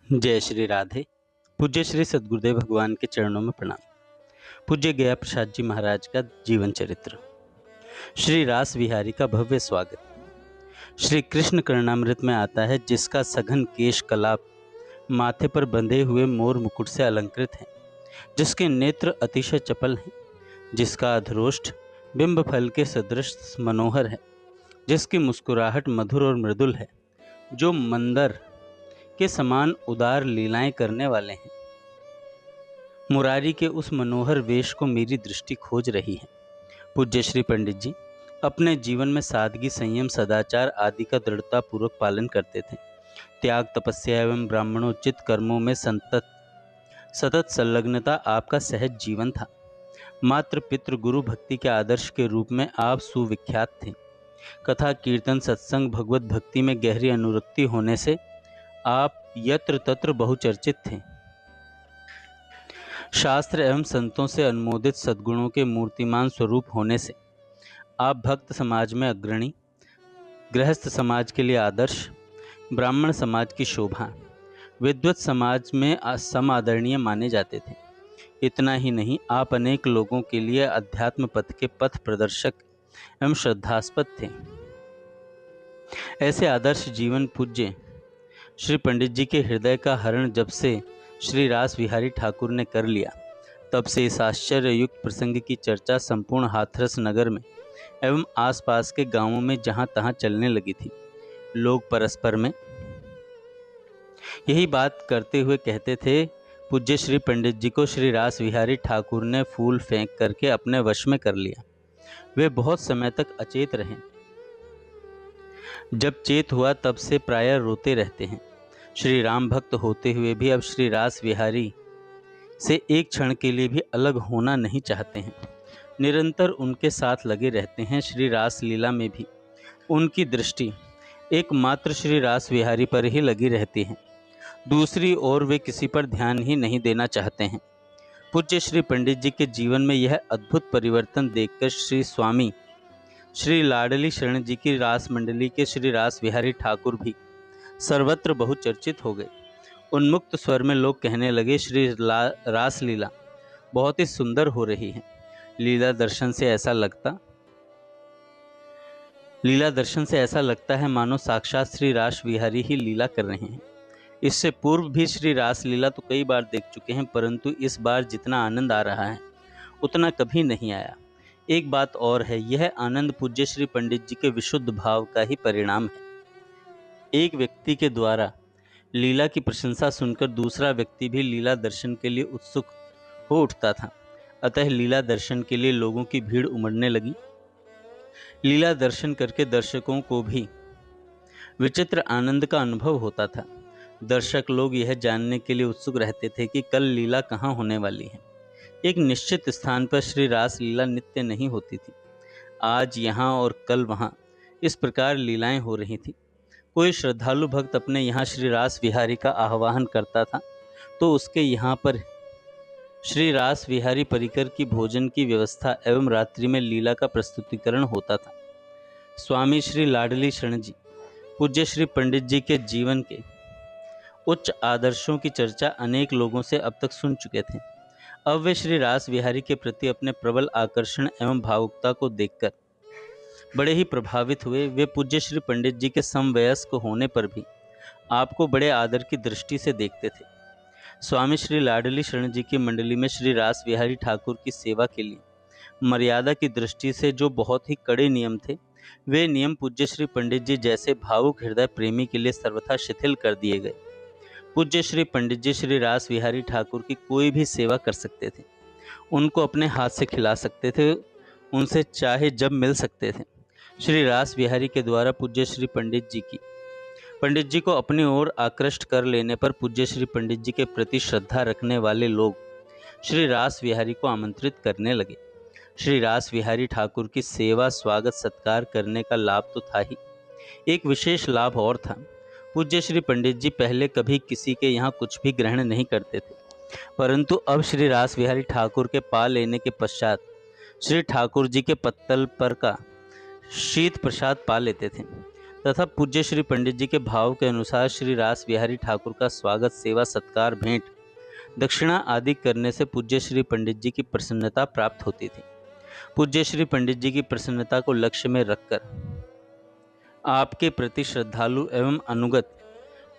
जय श्री राधे। पूज्य श्री सद्गुरुदेव भगवान के चरणों में प्रणाम। पूज्य गया प्रसाद जी महाराज का जीवन चरित्र। श्री रास विहारी का भव्य स्वागत। श्री कृष्ण कर्णामृत में आता है, जिसका सघन केश कलाप माथे पर बंधे हुए मोर मुकुट से अलंकृत है, जिसके नेत्र अतिशय चपल हैं, जिसका अधरोष्ठ बिंब फल के सदृश मनोहर है, जिसकी मुस्कुराहट मधुर और मृदुल है, जो मंदर के समान उदार लीलाएं करने वाले हैं। मुरारी के उस मनोहर वेश को मेरी दृष्टि खोज रही है। पूज्य श्री पंडित जी अपने जीवन में सादगी, संयम, सदाचार आदि का दृढ़ता पूर्वक पालन करते थे। त्याग, तपस्या एवं ब्राह्मणोचित कर्मों में सतत संलग्नता आपका सहज जीवन था। मात्र पितृ गुरु भक्ति के आदर्श के रूप में आप सुविख्यात थे। कथा, कीर्तन, सत्संग, भगवत भक्ति में गहरी अनुरक्ति होने से आप यत्र तत्र बहुचर्चित थे। शास्त्र एवं संतों से अनुमोदित सद्गुणों के मूर्तिमान स्वरूप होने से आप भक्त समाज में अग्रणी, गृहस्थ समाज के लिए आदर्श, ब्राह्मण समाज की शोभा, विद्वत समाज में समादरणीय माने जाते थे। इतना ही नहीं, आप अनेक लोगों के लिए अध्यात्म पथ के पथ प्रदर्शक एवं श्रद्धास्पद थे। ऐसे आदर्श जीवन पूज्य श्री पंडित जी के हृदय का हरण जब से श्री रास विहारी ठाकुर ने कर लिया, तब से इस आश्चर्ययुक्त प्रसंग की चर्चा संपूर्ण हाथरस नगर में एवं आसपास के गांवों में जहां तहां चलने लगी थी। लोग परस्पर में यही बात करते हुए कहते थे, पूज्य श्री पंडित जी को श्री रास विहारी ठाकुर ने फूल फेंक करके अपने वश में कर लिया। वे बहुत समय तक अचेत रहे। जब चेत हुआ तब से प्रायः रोते रहते हैं। श्री राम भक्त होते हुए भी अब श्री रास विहारी से एक क्षण के लिए भी अलग होना नहीं चाहते हैं। निरंतर उनके साथ लगे रहते हैं। श्री रास लीला में भी उनकी दृष्टि एकमात्र श्री रास विहारी पर ही लगी रहती है। दूसरी ओर वे किसी पर ध्यान ही नहीं देना चाहते हैं। पूज्य श्री पंडित जी के जीवन में यह अद्भुत परिवर्तन देखकर श्री स्वामी श्री लाडली शरण जी की रास मंडली के श्री रास विहारी ठाकुर भी सर्वत्र बहुचर्चित हो गए। उन्मुक्त स्वर में लोग कहने लगे, श्री रास लीला बहुत ही सुंदर हो रही है। लीला दर्शन से ऐसा लगता है मानो साक्षात श्री रास विहारी ही लीला कर रहे हैं। इससे पूर्व भी श्री रास लीला तो कई बार देख चुके हैं, परंतु इस बार जितना आनंद आ रहा है उतना कभी नहीं आया। एक बात और है, यह आनंद पूज्य श्री पंडित जी के विशुद्ध भाव का ही परिणाम है। एक व्यक्ति के द्वारा लीला की प्रशंसा सुनकर दूसरा व्यक्ति भी लीला दर्शन के लिए उत्सुक हो उठता था। अतः लीला दर्शन के लिए लोगों की भीड़ उमड़ने लगी। लीला दर्शन करके दर्शकों को भी विचित्र आनंद का अनुभव होता था। दर्शक लोग यह जानने के लिए उत्सुक रहते थे कि कल लीला कहाँ होने वाली है। एक निश्चित स्थान पर श्री रास लीला नित्य नहीं होती थी। आज यहाँ और कल वहाँ इस प्रकार लीलाएं हो रही थी। कोई श्रद्धालु भक्त अपने यहाँ श्री रास विहारी का आह्वान करता था तो उसके यहाँ पर श्री रास विहारी परिकर की भोजन की व्यवस्था एवं रात्रि में लीला का प्रस्तुतिकरण होता था। स्वामी श्री लाडली शरण जी पूज्य श्री पंडित जी के जीवन के उच्च आदर्शों की चर्चा अनेक लोगों से अब तक सुन चुके थे। अब वे श्री रास विहारी के प्रति अपने प्रबल आकर्षण एवं भावुकता को देखकर बड़े ही प्रभावित हुए। वे पूज्य श्री पंडित जी के समवयस्क होने पर भी आपको बड़े आदर की दृष्टि से देखते थे। स्वामी श्री लाडली शरण जी की मंडली में श्री रास विहारी ठाकुर की सेवा के लिए मर्यादा की दृष्टि से जो बहुत ही कड़े नियम थे, वे नियम पूज्य श्री पंडित जी जैसे भावुक हृदय प्रेमी के लिए सर्वथा शिथिल कर दिए गए। पूज्य श्री पंडित जी श्री रास विहारी ठाकुर की कोई भी सेवा कर सकते थे, उनको अपने हाथ से खिला सकते थे, उनसे चाहे जब मिल सकते थे। श्री रास विहारी के द्वारा पूज्य श्री पंडित जी को अपनी ओर आकृष्ट कर लेने पर पूज्य श्री पंडित जी के प्रति श्रद्धा रखने वाले लोग श्री रास विहारी को आमंत्रित करने लगे। श्री रास विहारी ठाकुर की सेवा, स्वागत, सत्कार करने का लाभ तो था ही, एक विशेष लाभ और था। पूज्य श्री पंडित जी पहले कभी किसी के यहाँ कुछ भी ग्रहण नहीं करते थे, परंतु अब श्री रास विहारी ठाकुर के पा लेने के पश्चात श्री ठाकुर जी के पत्तल पर का शीत प्रसाद पा लेते थे। तथा पूज्य श्री पंडित जी के भाव के अनुसार श्री रास बिहारी ठाकुर का स्वागत, सेवा, सत्कार, भेंट, दक्षिणा आदि करने से पूज्य श्री पंडित जी की प्रसन्नता प्राप्त होती थी। पूज्य श्री पंडित जी की प्रसन्नता को लक्ष्य में रखकर आपके प्रति श्रद्धालु एवं अनुगत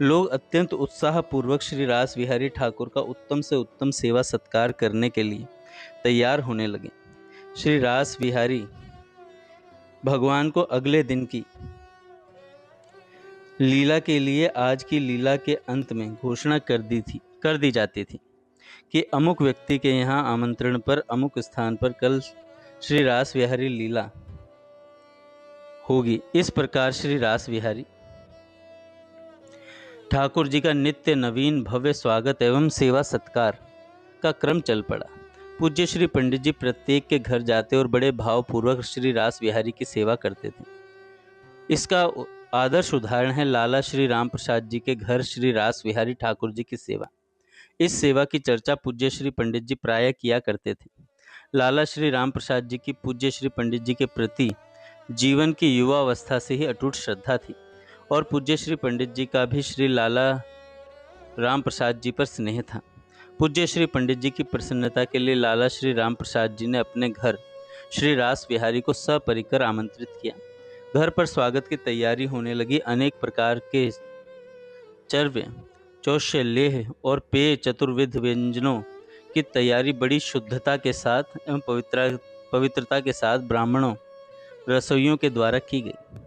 लोग अत्यंत उत्साहपूर्वक श्री रास बिहारी ठाकुर का उत्तम से उत्तम सेवा सत्कार करने के लिए तैयार होने लगे। श्री रास बिहारी भगवान को अगले दिन की लीला के लिए आज की लीला के अंत में घोषणा कर दी जाती थी कि अमुक व्यक्ति के यहाँ आमंत्रण पर अमुक स्थान पर कल श्री रास बिहारी लीला होगी। इस प्रकार श्री रास बिहारी ठाकुर जी का नित्य नवीन भव्य स्वागत एवं सेवा सत्कार का क्रम चल पड़ा। पूज्य श्री पंडित जी प्रत्येक के घर जाते और बड़े भावपूर्वक श्री रास बिहारी की सेवा करते थे। इसका आदर्श उदाहरण है लाला श्री राम प्रसाद जी के घर श्री रास बिहारी ठाकुर जी की सेवा। इस सेवा की चर्चा पूज्य श्री पंडित जी प्रायः किया करते थे। लाला श्री राम प्रसाद जी की पूज्य श्री पंडित जी के प्रति जीवन की युवावस्था से ही अटूट श्रद्धा थी और पूज्य श्री पंडित जी का भी श्री लाला राम प्रसाद जी पर स्नेह था। पूज्य श्री पंडित जी की प्रसन्नता के लिए लाला श्री राम प्रसाद जी ने अपने घर श्री रास बिहारी को सपरिकर आमंत्रित किया। घर पर स्वागत की तैयारी होने लगी। अनेक प्रकार के चर्व्य, चौष्य, लेह और पेय चतुर्विध व्यंजनों की तैयारी बड़ी शुद्धता के साथ एवं पवित्रता के साथ ब्राह्मणों, रसोइयों के द्वारा की गई।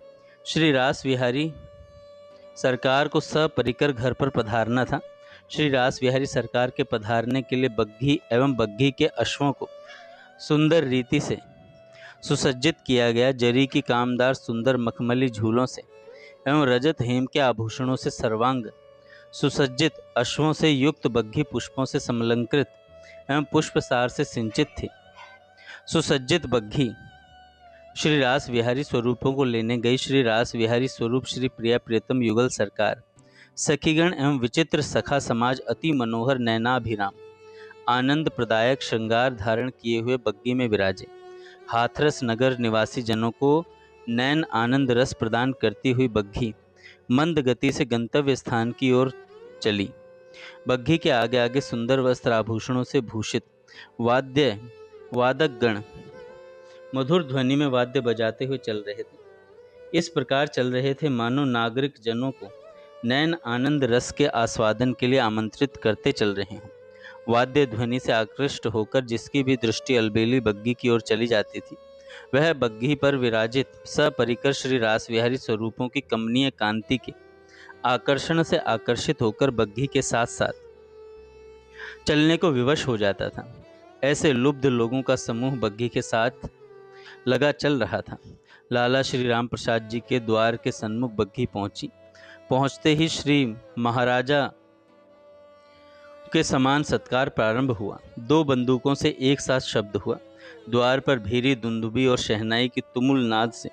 श्री रास बिहारी सरकार को सपरिकर घर पर पधारना था। श्री रास बिहारी सरकार के पधारने के लिए बग्घी एवं बग्घी के अश्वों को सुंदर रीति से सुसज्जित किया गया। जरी की कामदार सुंदर मखमली झूलों से एवं रजत हेम के आभूषणों से सर्वांग सुसज्जित अश्वों से युक्त बग्घी पुष्पों से समलंकृत एवं पुष्पसार से सिंचित थी। सुसज्जित बग्घी श्री रास बिहारी स्वरूपों को लेने गई। श्री रास बिहारी स्वरूप श्री प्रिया प्रियतम युगल सरकार, सखीगण एवं विचित्र सखा समाज अति मनोहर नयनाभिराम आनंद प्रदायक श्रृंगार धारण किए हुए बग्घी में विराजे। हाथरस नगर निवासी जनों को नैन आनंद रस प्रदान करती हुई बग्घी मंद गति से गंतव्य स्थान की ओर चली। बग्घी के आगे आगे सुंदर वस्त्र आभूषणों से भूषित वादक गण मधुर ध्वनि में वाद्य बजाते हुए चल रहे थे। इस प्रकार चल रहे थे मानो नागरिक जनों को नैन आनंद रस के आस्वादन के लिए आमंत्रित करते चल रहे हैं। वाद्य ध्वनि से आकृष्ट होकर जिसकी भी दृष्टि अलबेली बग्घी की ओर चली जाती थी, वह बग्घी पर विराजित सपरिकर श्री रास बिहारी स्वरूपों की कमनीय कांति के आकर्षण से आकर्षित होकर बग्घी के साथ साथ चलने को विवश हो जाता था। ऐसे लुब्ध लोगों का समूह बग्घी के साथ लगा चल रहा था। लाला श्री राम प्रसाद जी के द्वार के सन्मुख बग्घी पहुंची। पहुंचते ही श्री महाराजा के समान सत्कार प्रारंभ हुआ। दो बंदूकों से एक साथ शब्द हुआ। द्वार पर भीरी दुंदुबी और शहनाई की तुमुल नाद से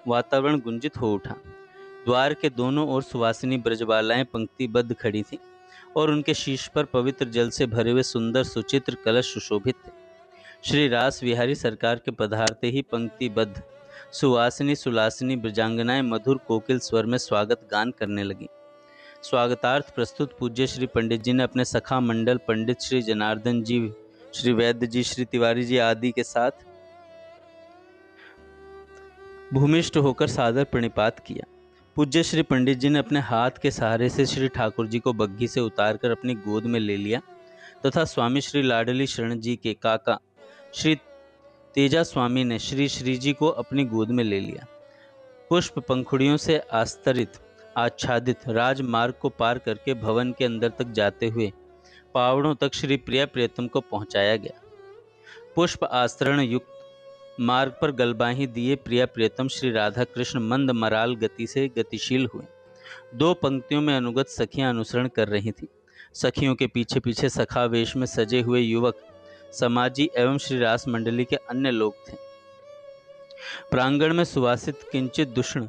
वातावरण गुंजित हो उठा। द्वार के दोनों ओर सुवासिनी ब्रजबालाएं पंक्तिबद्ध खड़ी थीं और उनके शीश पर पवित्र जल से भरे हुए सुंदर सुचित्र कलश सुशोभित थे। श्री रास बिहारी सरकार के पधारते ही पंक्तिबद्ध सुवासिनी सुलासिनी ब्रजांगनाएं मधुर कोकिल स्वर में स्वागत गान करने लगी। स्वागतार्थ प्रस्तुत पूज्य श्री पंडित जी ने अपने सखा मंडल पंडित श्री जनार्दन जी, श्री वैद्य जी, श्री तिवारी जी आदि के साथ भूमिष्ठ होकर सादर प्रणिपात किया। पूज्य श्री पंडित जी ने अपने हाथ के सहारे से श्री ठाकुर जी को बग्घी से उतारकर अपनी गोद में ले लिया तथा स्वामी श्री लाडली शरण जी के काका श्री तेजा स्वामी ने श्री जी को अपनी गोद में ले लिया। पुष्प पंखुड़ियों से आस्तरित आच्छादित राजमार्ग को पार करके भवन के अंदर तक जाते हुए पावड़ों तक श्री प्रिया प्रियतम को पहुंचाया गया। पुष्प आस्तरण युक्त मार्ग पर गलबाही दिए प्रिया प्रियतम श्री राधा कृष्ण मंद मराल गति से गतिशील हुए। दो पंक्तियों में अनुगत सखियां अनुसरण कर रही थीं। सखियों के पीछे पीछे सखा वेश में सजे हुए युवक समाजी एवं श्री रास मंडली के अन्य लोग थे। प्रांगण में सुवासित किंचित दूषण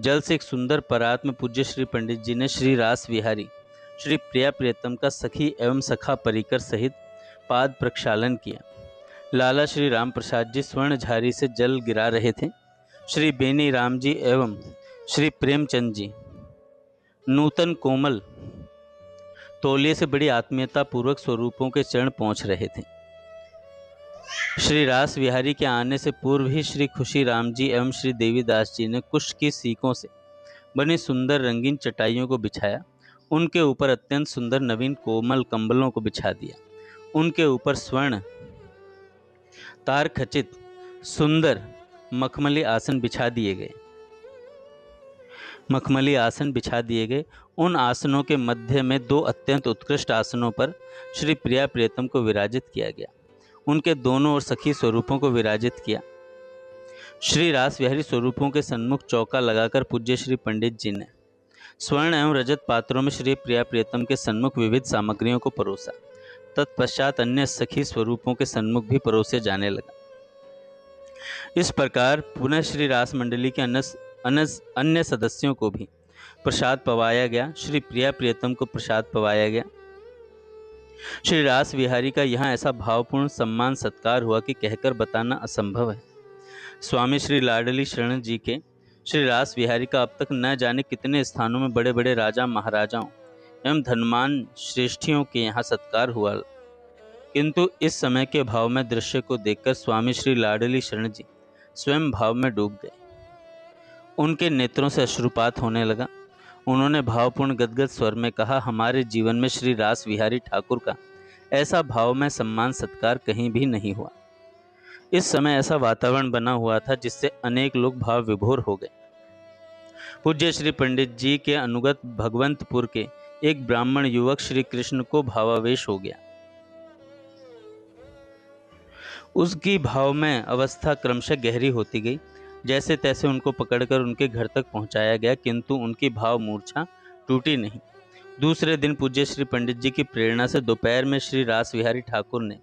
जल से एक सुंदर परात में पूज्य श्री पंडित जी ने श्री रास बिहारी श्री प्रिया प्रियतम का सखी एवं सखा परिकर सहित पाद प्रक्षालन किया। लाला श्री राम प्रसाद जी स्वर्ण झारी से जल गिरा रहे थे। श्री बेनी राम जी एवं श्री प्रेमचंद जी नूतन कोमल तौलिए से बड़ी आत्मीयता पूर्वक स्वरूपों के चरण पहुंच रहे थे। श्री रास विहारी के आने से पूर्व ही श्री खुशी राम जी एवं श्री देवीदास जी ने कुश की सीकों से बनी सुंदर रंगीन चटाइयों को बिछाया। उनके ऊपर अत्यंत सुंदर नवीन कोमल कंबलों को बिछा दिया। उनके ऊपर स्वर्ण तार खचित सुंदर मखमली आसन बिछा दिए गए। उन आसनों के मध्य में दो अत्यंत उत्कृष्ट आसनों पर श्री प्रिया प्रियतम को विराजित किया गया। उनके दोनों ओर सखी स्वरूपों को विराजित किया। श्री रास विहारी स्वरूपों के सन्मुख चौका लगाकर पूज्य श्री पंडित जी ने स्वर्ण एवं रजत पात्रों में श्री प्रिया प्रियतम के सन्मुख विविध सामग्रियों को परोसा। तत्पश्चात अन्य सखी स्वरूपों के सन्मुख भी परोसे जाने लगा। इस प्रकार पुनः श्री रास मंडली के अन्य सदस्यों को भी प्रसाद पवाया गया। श्री प्रिया प्रियतम को प्रसाद पवाया गया। श्री रास विहारी का यहाँ ऐसा भावपूर्ण सम्मान सत्कार हुआ कि कहकर बताना असंभव है। स्वामी श्री लाडली शरण जी के श्री रास विहारी का अब तक न जाने कितने स्थानों में बड़े बड़े राजा महाराजाओं एवं धनवान श्रेष्ठियों के यहाँ सत्कार हुआ, किंतु इस समय के भाव में दृश्य को देखकर स्वामी श्री लाडली शरण जी स्वयं भाव में डूब गए। उनके नेत्रों से अश्रुपात होने लगा। उन्होंने भावपूर्ण गदगद स्वर में कहा, हमारे जीवन में श्री रास विहारी ठाकुर का ऐसा भाव में सम्मान सत्कार कहीं भी नहीं हुआ। इस समय ऐसा वातावरण बना हुआ था जिससे अनेक लोग भाव विभोर हो गए। पूज्य श्री पंडित जी के अनुगत भगवंतपुर के एक ब्राह्मण युवक श्री कृष्ण को भावावेश हो गया। उसकी भाव में अवस्था क्रमशः गहरी होती गई। जैसे तैसे उनको पकड़कर उनके घर तक पहुंचाया गया, किंतु उनकी भाव मूर्छा टूटी नहीं। दूसरे दिन पूज्य श्री पंडित जी की प्रेरणा से दोपहर में श्री रास विहारी ठाकुर ने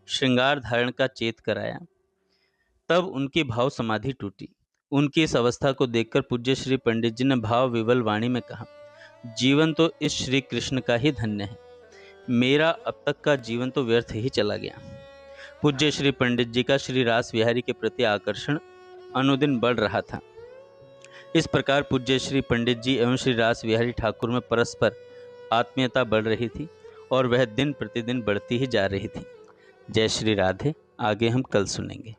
श्रृंगार धारण का चेत कराया। तब उनकी भाव समाधि टूटी। उनकी इस अवस्था को देखकर पूज्य श्री पंडित जी ने भाव विवल वाणी में कहा, जीवन तो इस श्री कृष्ण का ही धन्य है, मेरा अब तक का जीवन तो व्यर्थ ही चला गया। पूज्य श्री पंडित जी का श्री रास विहारी के प्रति आकर्षण अनुदिन बढ़ रहा था। इस प्रकार पूज्य श्री पंडित जी एवं श्री रास विहारी ठाकुर में परस्पर आत्मीयता बढ़ रही थी और वह दिन प्रतिदिन बढ़ती ही जा रही थी। जय श्री राधे। आगे हम कल सुनेंगे।